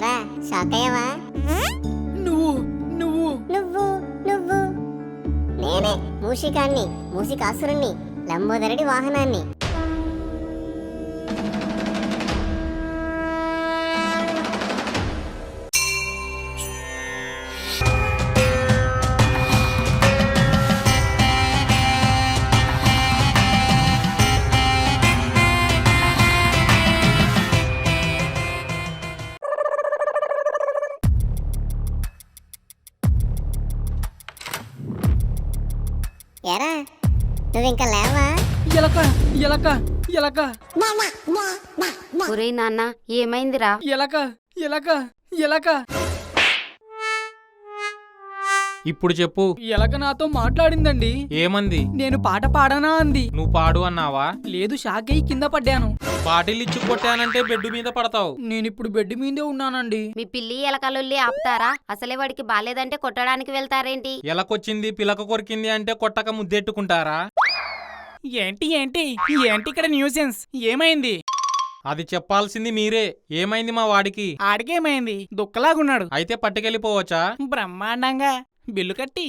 ఎరా షాక్ అయ్యావా? నువ్వు నువ్వు నువ్వు నువ్వు నేనే మూషికాన్ని, మూషికాసురుణ్ణి, లంబోదరుడి వాహనాన్ని. ఎరా నువ్వింకా లేవా? ఎలక ఎలక ఎలక ఒరేయ్ నాన్న ఏమైందిరా? ఎలక ఎలక ఎలక ఇప్పుడు చెప్పు. ఎలక నాతో మాట్లాడిందండి. ఏమంది? నేను పాట పాడనా అంది. నువ్వు పాడు అన్నావా? లేదు, షాక్ అయ్యి కింద పడ్డాను. బాటిల్ ఇచ్చి కొట్టానంటే బెడ్ మీద పడతావు. నేనిప్పుడు బెడ్ మీదే ఉన్నానండి. మీ పిల్లి ఎలకలొల్లి ఆపుతారా? అసలే వాడికి బాలేదంటే కొట్టడానికి వెళ్తారేంటి? ఎలకొచ్చింది పిలక కొరికింది అంటే కొట్టక ముద్దెట్టుకుంటారా? ఏంటి ఏంటి ఏంటి ఇక్కడ న్యూసెన్స్? ఏమైంది? అది చెప్పాల్సింది మీరే. ఏమైంది మా వాడికి? ఆడికేమైంది? దుక్కలాగున్నాడు. అయితే పట్టుకెళ్ళిపోవచ్చా? బ్రహ్మాండంగా బిల్లు కట్టి.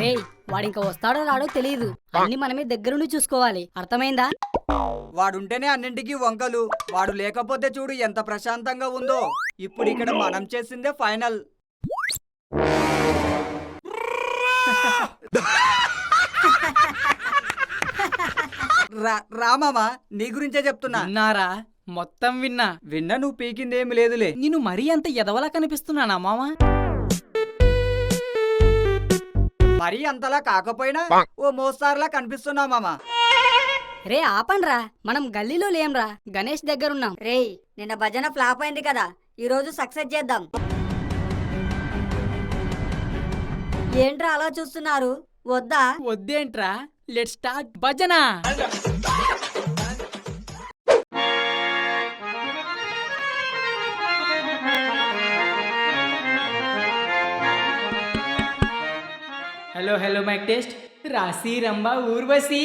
రేయ్ వాడింకా వస్తాడో రాడో తెలియదు. అన్ని మనమే దగ్గరుండి చూసుకోవాలి, అర్థమైందా? వాడుంటేనే అన్నింటికి వంకలు. వాడు లేకపోతే చూడు ఎంత ప్రశాంతంగా ఉందో. ఇప్పుడు ఇక్కడ మనం చేసిందే ఫైనల్. రామామా నీ గురించే చెప్తున్నా. విన్నారా? మొత్తం విన్నా. విన్నా, నువ్వు పీకిందేమి లేదులే. నేను మరీ అంత ఎదవలా కనిపిస్తున్నానా మామ? మరీ అంతలా కాకపోయినా ఓ మోస్తారులా కనిపిస్తున్నా మామా. రే ఆపండ్రా, మనం గల్లీలో లేంరా, గణేష్ దగ్గరున్నాం. రేయ్ నిన్న భజన ఫ్లాప్ అయింది కదా, ఈ రోజు సక్సెస్ చేద్దాం. ఏంట్రా అలా చూస్తున్నారు? వద్దా? వద్దేంట్రా, let start bhajan. Hello hello mike test. Rashi Rambha Urvashi.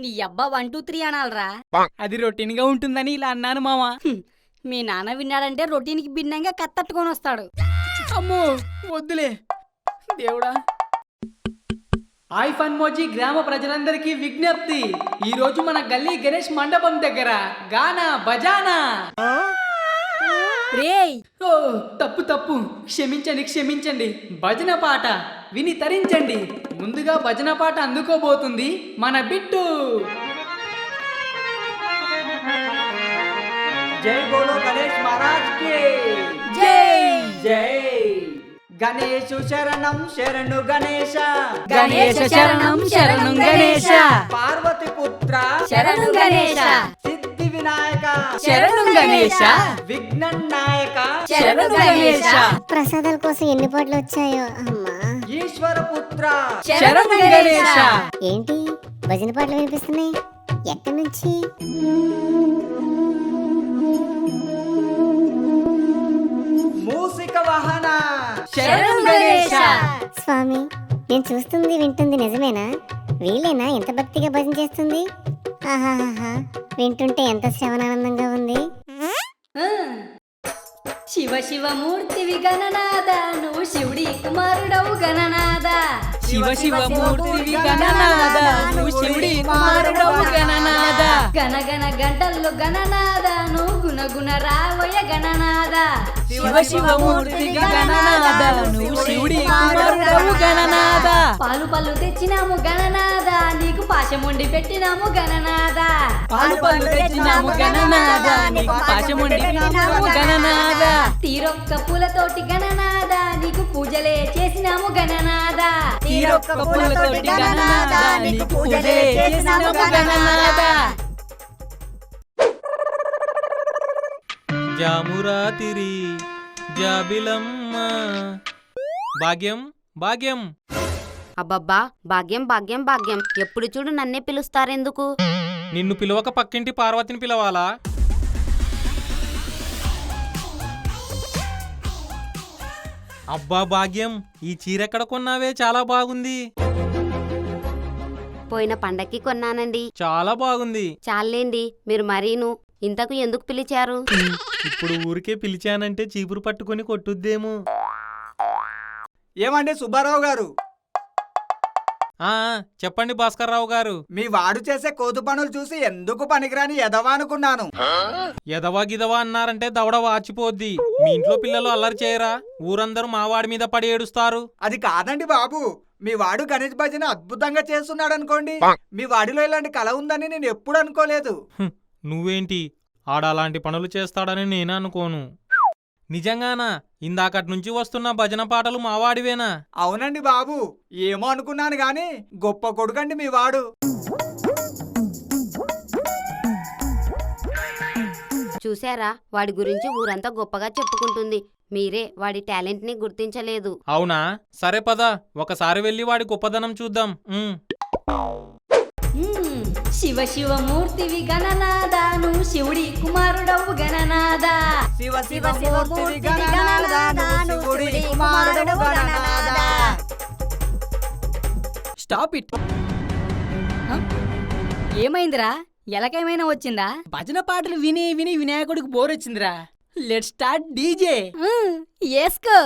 నీ అబ్బా 1 2 3 అనాలరా. అది రొటీన్ గా ఉంటుందని ఇలా అన్నాను మామ. మీ నాన్న విన్నాడంటే రొటీన్కి భిన్నంగా కత్తట్టుకొని వస్తాడు. అమ్మో వద్దులే దేవుడా. ఫన్మోజీ గ్రామ ప్రజలందరికీ విజ్ఞప్తి, ఈ రోజు మన గల్లీ గణేష్ మండపం దగ్గర గానా బజానా. రేయ్ ఓ తప్పు తప్పు, క్షమించండి క్షమించండి. భజన పాట విని తరించండి. ముందుగా భజన పాట అందుకోబోతుంది మన బిట్టు. జై బోలో గణేష్ మహారాజ్ కి జై. జై. గణేశు శరణం శరణు గణేశ. గణేశ శరణం శరణం గణేశ. పార్వతి పుత్ర శరణు గణేశ. సిద్ధి వినాయక శరణు గణేశ. విఘ్న నాయక శరణు గణేశ. ప్రసాదాల కోసం ఎన్ని పాటలు వచ్చాయో అమ్మా. ఈశ్వర పుత్ర శరణు గణేశ. ఏంటి భజన పాటలు వినిపిస్తున్నాయి? ఎక్కడి నుంచి? మూసిక వాహన శరణు గణేశ. స్వామి, నేను చూస్తుంది వింటుంది నిజమేనా? వీళ్ళేనా ఎంత భక్తిగా భజన చేస్తుంది? ఆహాహా, వింటుంటే ఎంత శ్రవణానందంగా ఉంది. శివ శివమూర్తివి గణనాద, నువ్వు శివుడి కుమారుడవు గణనాద. శివ శివ మూర్తివి గణనాద, నువ్వు శివుడి కుమారుడవు గణనాద. గణ గణ గంటల్లో గణనాద, నువ్వు గుణ గుణ రావయ గణనాద. శివ శివ మూర్తివి గణనాద, నువ్వు శివుడి కుమారుడవు గణనాద. పాలు పళ్ళు తెచ్చినాము గణనాద, నీకు పాశముండి పెట్టినాము గణనాద. పాలు పళ్ళు తెచ్చినాము గణనాద, నీకు పాశముండి పెట్టినాము గణనాద. తీరొక్క పూలతోటి గణనాద, నీకు పూజలే చేసినాము గణనాద. తీరొక్క పూలతోటి గణనాద, నీకు పూజలే చేసినాము గణనాద. జామురాతిరి జాబిలమ్మ. భాగ్యం భాగ్యం. అబ్బబ్బా, భాగ్యం భాగ్యం భాగ్యం, ఎప్పుడు చూడు నన్నే పిలుస్తారెందుకు? నిన్ను పిలవక పక్కింటి పార్వతిని పిలవాలా? అబ్బా భాగ్యం, ఈ చీర ఎక్కడ కొన్నావే? చాలా బాగుంది. పోయిన పండక్కి కొన్నానండి. చాలా బాగుంది. చాలేండి, మీరు మరీను. ఇంతకు ఎందుకు పిలిచారు? ఇప్పుడు ఊరికే పిలిచానంటే చీపురు పట్టుకొని కొట్టుద్దేమో. ఏమండి సుబ్బారావు గారు, ఆ చెప్పండి భాస్కర్రావు గారు. మీ వాడు చేసే కోతు పనులు చూసి ఎందుకు పనికిరాని ఎదవా అనుకున్నాను. ఎదవా గిదవా అన్నారంటే దవడ వాచిపోద్ది. మీ ఇంట్లో పిల్లలు అల్లరి చేయరా? ఊరందరూ మా వాడి మీద పడి ఏడుస్తారు. అది కాదండి బాబు, మీ వాడు గణేష్ భజన అద్భుతంగా చేస్తున్నాడు అనుకోండి. మీ వాడిలో ఇలాంటి కళ ఉందని నేను ఎప్పుడు అనుకోలేదు. నువ్వేంటి ఆడలాంటి పనులు చేస్తాడని నేను అనుకోను. నిజంగానా? ఇందాకటి నుంచి వస్తున్న భజన పాటలు మావాడివేనా? అవునండి బాబు, ఏమో అనుకున్నాను గాని గొప్ప కొడుకండి మీ వాడు. చూశారా, వాడి గురించి ఊరంతా గొప్పగా చెప్పుకుంటుంది. మీరే వాడి టాలెంట్ ని గుర్తించలేదు. అవునా? సరే పద, ఒకసారి వెళ్ళి వాడి గొప్పదనం చూద్దాం. శివ శివమూర్తివి గణనాదా, నువ్వు శివుడి కుమారుడవు గణనాదా. శివ శివ మూర్తివి గణనాదా, నువ్వు శివుడి కుమారుడవు గణనాదా. Stop it. ఏమైందిరా, ఎలకేమైనా వచ్చిందా? భజన పాటలు విని విని వినాయకుడికి బోర్ వచ్చిందిరా. Let's start DJ. ఏస్కో.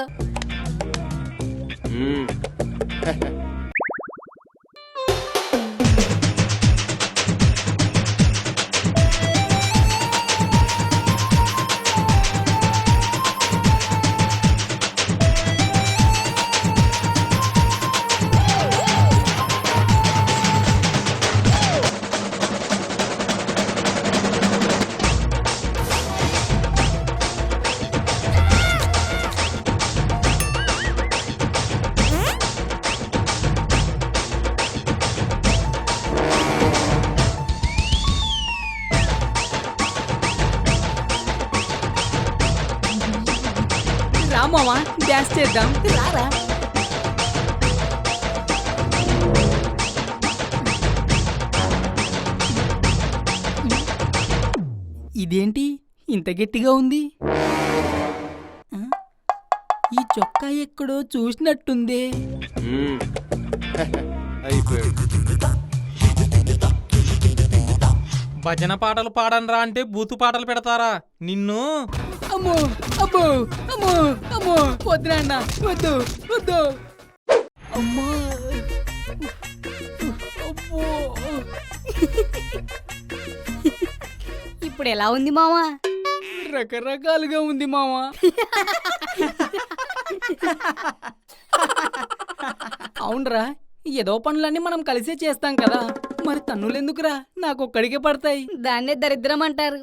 రామావా డాన్స్ చేద్దాం, రారా. ఇదేంటి ఇంత గట్టిగా ఉంది? ఆ? ఈ చొక్కా ఎక్కడో చూసినట్టుందే. భజన పాటలు పాడనరా అంటే బూతు పాటలు పెడతారా నిన్ను? అమ్మో అమ్మో అమ్మో అమ్మో, వద్దు నాన్న, వద్దు వద్దు. అమ్మో అమ్మో. ఇప్పుడు ఎలా ఉంది మావా? రకరకాలుగా ఉంది మావా. అవునరా, ఏదో పనులన్నీ మనం కలిసే చేస్తాం కదా, మరి తన్నులెందుకురా? నాకొక్కడికే పడతాయి. దాన్నే దరిద్రం అంటారు.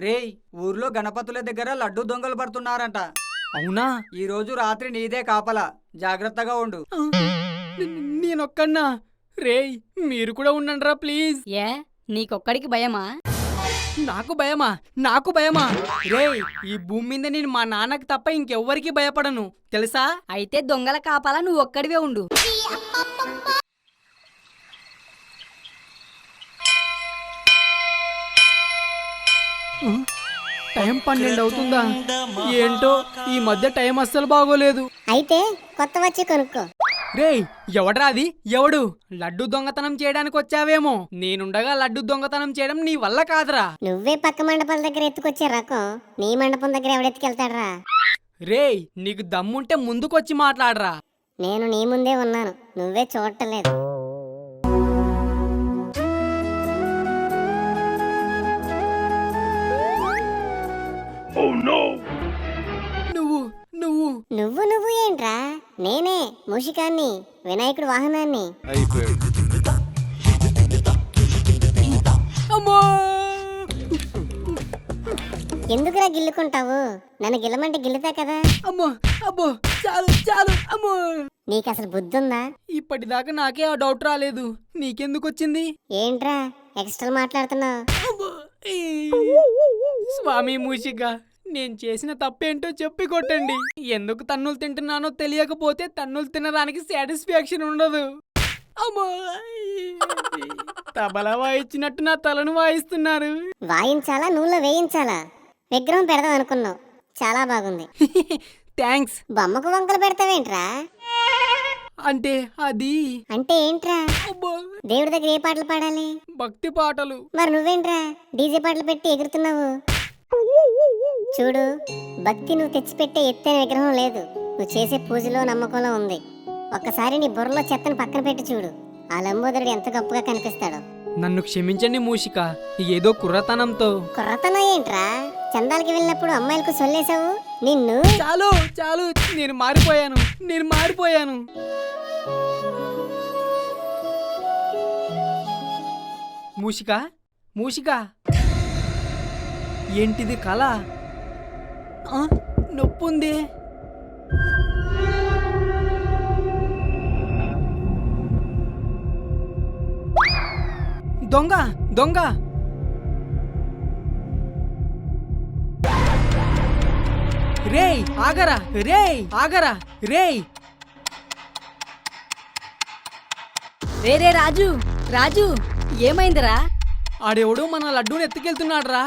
రేయ్, ఊర్లో గణపతుల దగ్గర లడ్డు దొంగలు పడుతున్నారంట. అవునా? ఈ రోజు రాత్రి నీదే కాపలా, జాగ్రత్తగా ఉండు. నేనొక్కన్నా? రేయ్, మీరు కూడా ఉండండిరా ప్లీజ్. ఏ, నీకొక్కడికి భయమా? నాకు భయమా? నాకు భయమా? రేయ్, ఈ భూమి మీద నేను మా నాన్నకి తప్ప ఇంకెవ్వరికి భయపడను తెలుసా? అయితే దొంగల కాపాలా నువ్వు ఒక్కడివే ఉండు. టైం 12 అవుతుందా? ఏంటో ఈ మధ్య టైం అస్సలు బాగోలేదు. అయితే కొత్త వచ్చి కొనుక్కో. రేయ్, ఎవడ్రా అది? ఎవడు? లడ్డు దొంగతనం చేయడానికి వచ్చావేమో. నేనుండగా లడ్డు దొంగతనం చేయడం నీ వల్ల కాదురా. నువ్వే పక్క మండపాల దగ్గర ఎత్తుకొచ్చే రకం, నీ మండపం దగ్గర ఎవడెత్తుకెళ్తాడ్రా? రేయ్, నీకు దమ్ముంటే ముందుకొచ్చి మాట్లాడరా. నేను నీ ముందే ఉన్నాను, నువ్వే చూడటలేదు. నువ్వు నువ్వు నువ్వు నువ్వు ఏంట్రా? నేనే మూషికాన్ని, వినాయకుడు వాహనాన్ని. అమ్మో! ఎందుకురా గిల్లుకుంటావు? నన్ను గిల్లమంటే గిల్లుతా కదా. అమ్మో అబ్బో, చాలు చాలు. అమ్మో! నీకు అసలు బుద్ధుందా? ఇప్పటిదాకా నాకే ఆ డౌట్ రాలేదు, నీకెందుకు వచ్చింది? ఏంట్రా ఎక్స్ట్రా మాట్లాడుతున్నావు? అమ్మో! ఈ! స్వామి మూషిక, నేను చేసిన తప్పేంటో చెప్పి కొట్టండి. ఎందుకు తన్నులు తింటున్నానో తెలియకపోతే తన్నులు తినడానికి సాటిస్ఫాక్షన్ ఉండదు. అమ్మో! తబలా వాయించినట్టు నా తలను వాయిస్తున్నారు. వాయించాలా నూనెలో వేయించాలా? విగ్రహం పెడదాం అనుకున్నావు, చాలా బాగుంది. థ్యాంక్స్. బొమ్మకు వంకలు పెడతావేంట్రా? అంటే అది అంటే ఏంట్రా? అబ్బో, దేవుడి దగ్గర ఏ పాటలు పాడాలి? భక్తి పాటలు. మరి నువ్వేంట్రా డీజే పాటలు పెట్టి ఎగురుతున్నావు? చూడు, భక్తి నువ్వు తెచ్చిపెట్టే ఎత్తైన విగ్రహం లేదు, నువ్వు చేసే పూజలో నమ్మకంలో ఉంది. ఒక్కసారి నీ బుర్రలో చెత్తను పక్కన పెట్టి చూడు, ఆ లంబోదరుడు ఎంత గొప్పగా కనిపిస్తాడో. నన్ను క్షమించండి మూషిక, ఏదో కుర్రతనంతో. కుర్రతనం ఏంట్రా? చందాలకి వెళ్ళినప్పుడు అమ్మాయిలకు సొల్లేసావు. నిన్ను చాలు చాలు, నేను మారిపోయాను. మూషిక ఏంటిది కళ? నొప్పుంది. దొంగ రేయ్ ఆగరా, రేయ్. రే రాజు ఏమైందిరా? ఆడెవడో మన లడ్డూని ఎత్తుకెళ్తున్నాడు రా.